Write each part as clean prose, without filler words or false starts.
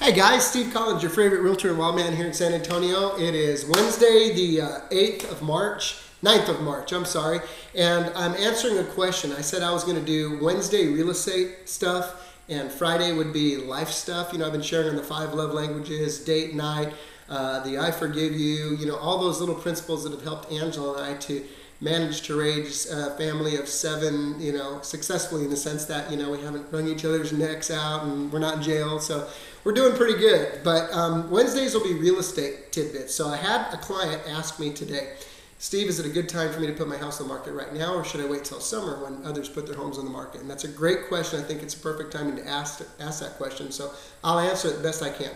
Hey guys, Steve Collins, your favorite realtor and wildman here in San Antonio. It is Wednesday, the 8th of March, 9th of March, I'm sorry, and I'm answering a question. I said I was going to do Wednesday real estate stuff, and Friday would be life stuff. You know, I've been sharing on the 5 love languages, date night, the I forgive you, you know, all those little principles that have helped Angela and I to manage to raise a family of 7, you know, successfully, in the sense that, you know, we haven't wrung each other's necks out and we're not in jail, so we're doing pretty good. But Wednesdays will be real estate tidbits. So I had a client ask me today, Steve, is it a good time for me to put my house on the market right now, or should I wait till summer when others put their homes on the market? And that's a great question. I think it's a perfect time to ask that question, so I'll answer it the best I can.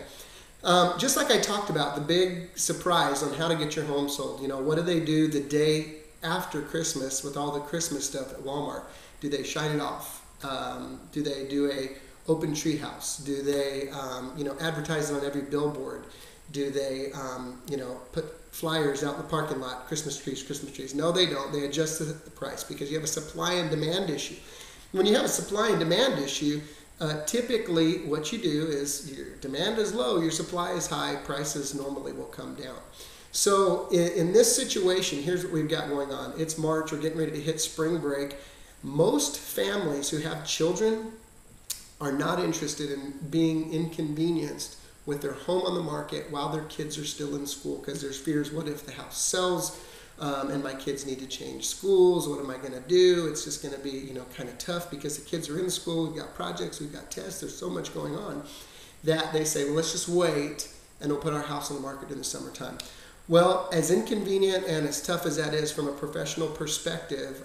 Just like I talked about, the big surprise on how to get your home sold. You know, what do they do the day after Christmas with all the Christmas stuff at Walmart? Do they shine it off? Do they do a open tree house? Do they you know, advertise it on every billboard? Do they you know, put flyers out in the parking lot, Christmas trees? No, they don't. They adjust the price because you have a supply and demand issue. When you have a supply and demand issue, typically what you do is your demand is low, your supply is high, prices normally will come down. So in this situation, here's what we've got going on. It's March, we're getting ready to hit spring break. Most families who have children are not interested in being inconvenienced with their home on the market while their kids are still in school, because there's fears, what if the house sells and my kids need to change schools? What am I going to do? It's just going to be, you know, kind of tough because the kids are in school, we've got projects, we've got tests, there's so much going on that they say, well, let's just wait and we'll put our house on the market in the summertime. Well, as inconvenient and as tough as that is from a professional perspective,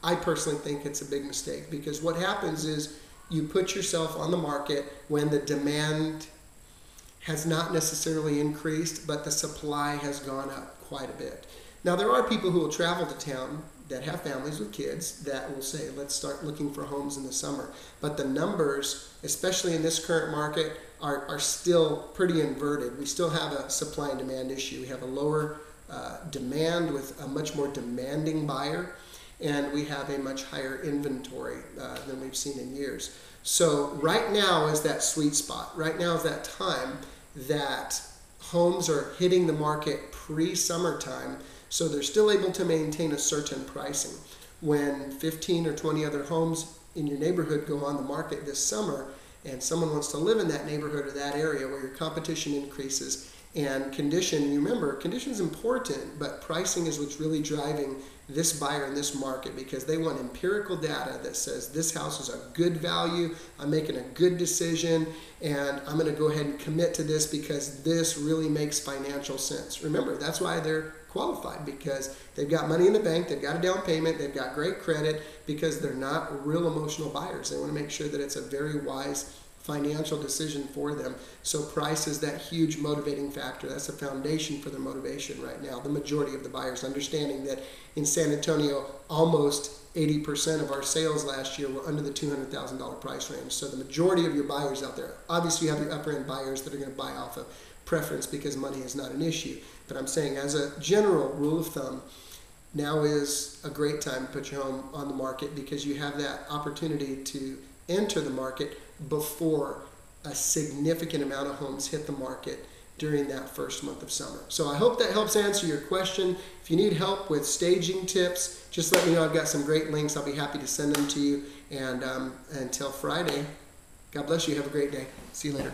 I personally think it's a big mistake, because what happens is you put yourself on the market when the demand has not necessarily increased, but the supply has gone up quite a bit. Now, there are people who will travel to town that have families with kids that will say, let's start looking for homes in the summer. But the numbers, especially in this current market, are still pretty inverted. We still have a supply and demand issue. We have a lower demand with a much more demanding buyer, and we have a much higher inventory than we've seen in years. So right now is that sweet spot. Right now is that time that homes are hitting the market pre-summertime, so they're still able to maintain a certain pricing. When 15 or 20 other homes in your neighborhood go on the market this summer, and someone wants to live in that neighborhood or that area where your competition increases, and condition, you remember, condition is important, but pricing is what's really driving this buyer in this market, because they want empirical data that says this house is a good value, I'm making a good decision, and I'm going to go ahead and commit to this because this really makes financial sense. Remember, that's why they're qualified, because they've got money in the bank, they've got a down payment, they've got great credit, because they're not real emotional buyers. They want to make sure that it's a very wise financial decision for them. So price is that huge motivating factor. That's the foundation for their motivation right now. The majority of the buyers, understanding that in San Antonio, almost 80% of our sales last year were under the $200,000 price range. So the majority of your buyers out there, obviously you have your upper end buyers that are going to buy off of preference because money is not an issue. But I'm saying, as a general rule of thumb, now is a great time to put your home on the market, because you have that opportunity to enter the market before a significant amount of homes hit the market during that first month of summer. So I hope that helps answer your question. If you need help with staging tips, just let me know. I've got some great links. I'll be happy to send them to you. And until Friday, God bless you. Have a great day. See you later.